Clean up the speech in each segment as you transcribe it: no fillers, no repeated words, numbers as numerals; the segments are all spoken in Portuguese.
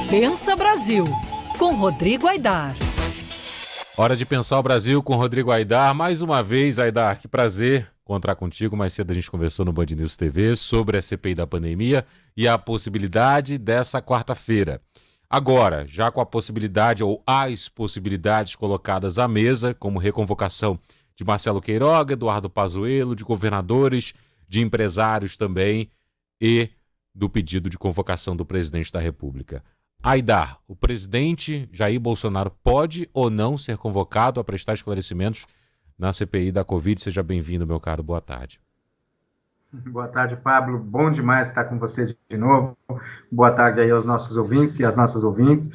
Pensa Brasil, com Rodrigo Aidar. Hora de pensar o Brasil com Rodrigo Aidar. Mais uma vez, Aidar, que prazer encontrar contigo. Mais cedo a gente conversou no Band News TV sobre a CPI da pandemia e a possibilidade dessa quarta-feira. Agora, já com a possibilidade ou as possibilidades colocadas à mesa, como reconvocação de Marcelo Queiroga, Eduardo Pazuello, de governadores, de empresários também e do pedido de convocação do presidente da República. Aidar, o presidente Jair Bolsonaro pode ou não ser convocado a prestar esclarecimentos na CPI da Covid? Seja bem-vindo, meu caro. Boa tarde. Boa tarde, Pablo. Bom demais estar com você de novo. Boa tarde aí aos nossos ouvintes e às nossas ouvintes.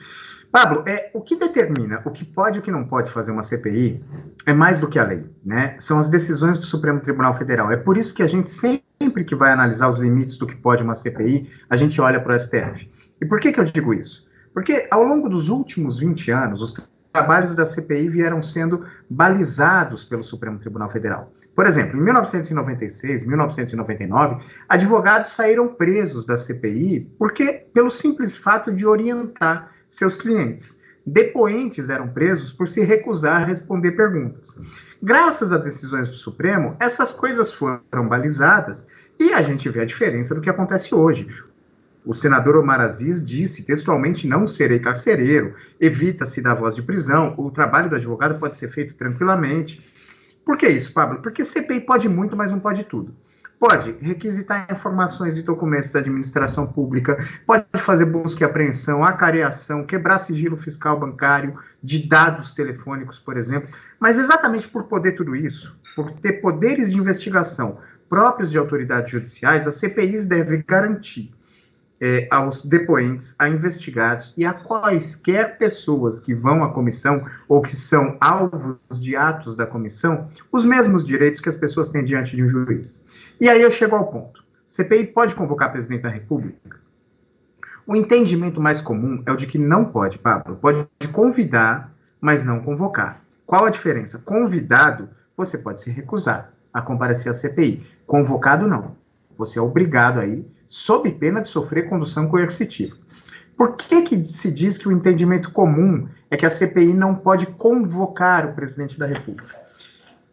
Pablo, o que determina o que pode e o que não pode fazer uma CPI é mais do que a lei, né? São as decisões do Supremo Tribunal Federal. É por isso que a gente sempre que vai analisar os limites do que pode uma CPI, a gente olha para o STF. E por que eu digo isso? Porque ao longo dos últimos 20 anos, os trabalhos da CPI vieram sendo balizados pelo Supremo Tribunal Federal. Por exemplo, em 1996, 1999, advogados saíram presos da CPI pelo simples fato de orientar seus clientes. Depoentes eram presos por se recusar a responder perguntas. Graças a decisões do Supremo, essas coisas foram balizadas e a gente vê a diferença do que acontece hoje. O senador Omar Aziz disse textualmente: não serei carcereiro, evita-se da voz de prisão, o trabalho do advogado pode ser feito tranquilamente. Por que isso, Pablo? Porque CPI pode muito, mas não pode tudo. Pode requisitar informações e documentos da administração pública, pode fazer busca e apreensão, acareação, quebrar sigilo fiscal bancário, de dados telefônicos, por exemplo. Mas exatamente por poder tudo isso, por ter poderes de investigação próprios de autoridades judiciais, as CPIs devem garantir aos depoentes, a investigados e a quaisquer pessoas que vão à comissão ou que são alvos de atos da comissão, os mesmos direitos que as pessoas têm diante de um juiz. E aí eu chego ao ponto. CPI pode convocar presidente da República? O entendimento mais comum é o de que não pode, Pablo. Pode convidar, mas não convocar. Qual a diferença? Convidado, você pode se recusar a comparecer à CPI. Convocado, não. Você é obrigado aí, sob pena de sofrer condução coercitiva. Por que se diz que o entendimento comum é que a CPI não pode convocar o presidente da República?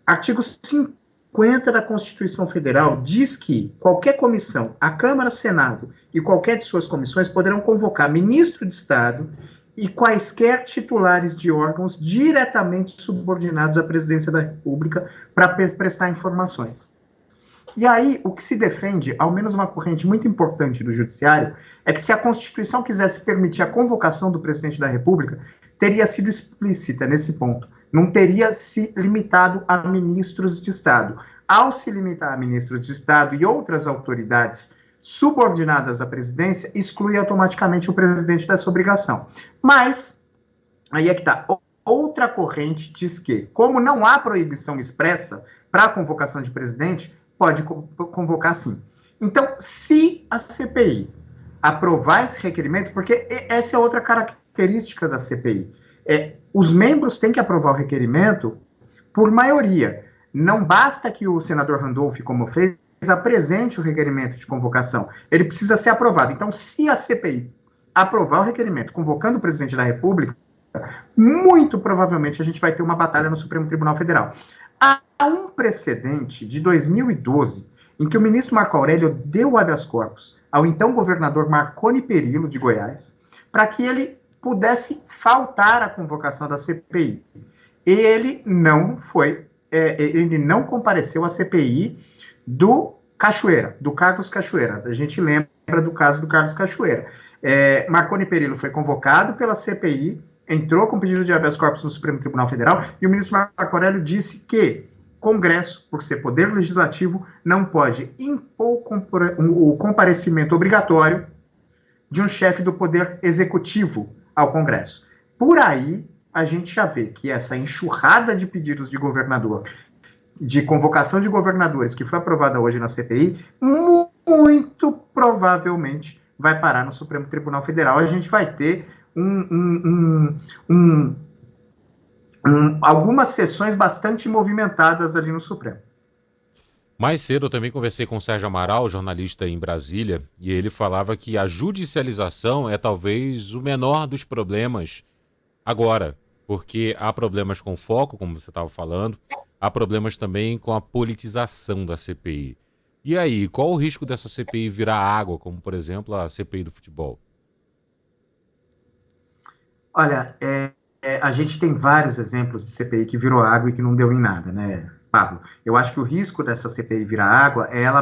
Artigo 50 da Constituição Federal diz que qualquer comissão, a Câmara, Senado e qualquer de suas comissões poderão convocar ministro de Estado e quaisquer titulares de órgãos diretamente subordinados à presidência da República para prestar informações. E aí, o que se defende, ao menos uma corrente muito importante do judiciário, é que se a Constituição quisesse permitir a convocação do presidente da República, teria sido explícita nesse ponto. Não teria se limitado a ministros de Estado. Ao se limitar a ministros de Estado e outras autoridades subordinadas à presidência, exclui automaticamente o presidente dessa obrigação. Mas, aí é que está. Outra corrente diz que, como não há proibição expressa para a convocação de presidente, pode convocar sim. Então, se a CPI aprovar esse requerimento, porque essa é outra característica da CPI, os membros têm que aprovar o requerimento por maioria. Não basta que o senador Randolph, como fez, apresente o requerimento de convocação. Ele precisa ser aprovado. Então, se a CPI aprovar o requerimento convocando o presidente da República, muito provavelmente a gente vai ter uma batalha no Supremo Tribunal Federal. Há um precedente de 2012, em que o ministro Marco Aurélio deu habeas corpus ao então governador Marconi Perillo, de Goiás, para que ele pudesse faltar à convocação da CPI. Ele não compareceu à CPI do Cachoeira, do Carlos Cachoeira. A gente lembra do caso do Carlos Cachoeira. Marconi Perillo foi convocado pela CPI, entrou com pedido de habeas corpus no Supremo Tribunal Federal, e o ministro Marco Aurélio disse que Congresso, por ser poder legislativo, não pode impor o comparecimento obrigatório de um chefe do poder executivo ao Congresso. Por aí, a gente já vê que essa enxurrada de pedidos de governador, de convocação de governadores, que foi aprovada hoje na CPI, muito provavelmente vai parar no Supremo Tribunal Federal. A gente vai ter algumas sessões bastante movimentadas ali no Supremo. Mais cedo eu também conversei com o Sérgio Amaral, jornalista em Brasília, e ele falava que a judicialização é talvez o menor dos problemas agora, porque há problemas com foco, como você estava falando, há problemas também com a politização da CPI. E aí, qual o risco dessa CPI virar água, como por exemplo a CPI do futebol? Olha, a gente tem vários exemplos de CPI que virou água e que não deu em nada, né, Pablo? Eu acho que o risco dessa CPI virar água é ela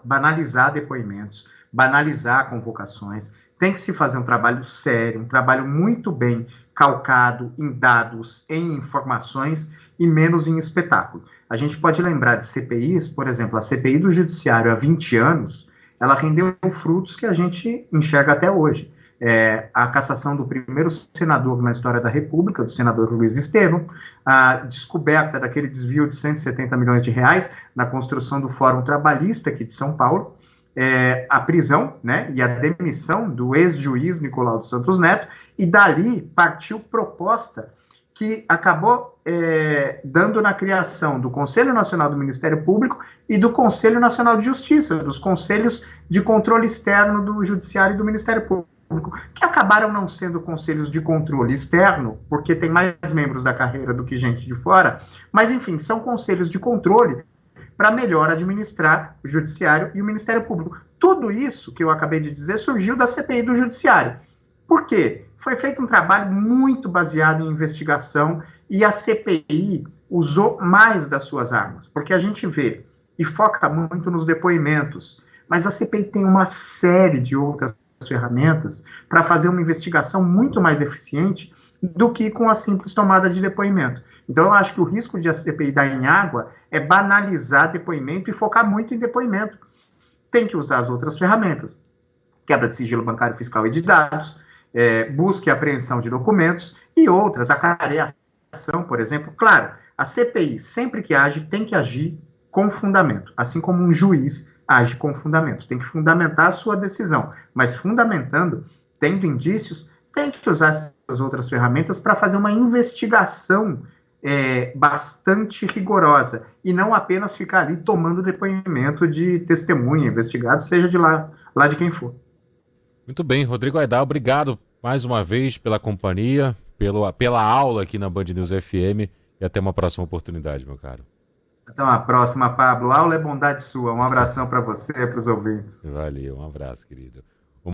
banalizar depoimentos, banalizar convocações. Tem que se fazer um trabalho sério, um trabalho muito bem calcado em dados, em informações e menos em espetáculo. A gente pode lembrar de CPIs, por exemplo, a CPI do Judiciário há 20 anos, ela rendeu frutos que a gente enxerga até hoje. A cassação do primeiro senador na história da República, do senador Luiz Estevão, a descoberta daquele desvio de 170 milhões de reais na construção do Fórum Trabalhista aqui de São Paulo, a prisão, né, e a demissão do ex-juiz Nicolau dos Santos Neto, e dali partiu proposta que acabou dando na criação do Conselho Nacional do Ministério Público e do Conselho Nacional de Justiça, dos Conselhos de Controle Externo do Judiciário e do Ministério Público, que acabaram não sendo conselhos de controle externo, porque tem mais membros da carreira do que gente de fora, mas, enfim, são conselhos de controle para melhor administrar o Judiciário e o Ministério Público. Tudo isso que eu acabei de dizer surgiu da CPI do Judiciário. Por quê? Foi feito um trabalho muito baseado em investigação e a CPI usou mais das suas armas, porque a gente vê e foca muito nos depoimentos, mas a CPI tem uma série de outras ferramentas para fazer uma investigação muito mais eficiente do que com a simples tomada de depoimento. Então, eu acho que o risco de a CPI dar em água é banalizar depoimento e focar muito em depoimento. Tem que usar as outras ferramentas. Quebra de sigilo bancário, fiscal e de dados, busca e apreensão de documentos e outras, a careação, por exemplo. Claro, a CPI, sempre que age, tem que agir com fundamento, assim como um juiz age com fundamento. Tem que fundamentar a sua decisão, mas fundamentando, tendo indícios, tem que usar essas outras ferramentas para fazer uma investigação bastante rigorosa e não apenas ficar ali tomando depoimento de testemunha, investigado, seja de lá de quem for. Muito bem, Rodrigo Aidar, obrigado mais uma vez pela companhia, pela aula aqui na Band News FM e até uma próxima oportunidade, meu caro. Até uma próxima, Pablo. A aula é bondade sua. Um abração para você e para os ouvintes. Valeu, um abraço, querido.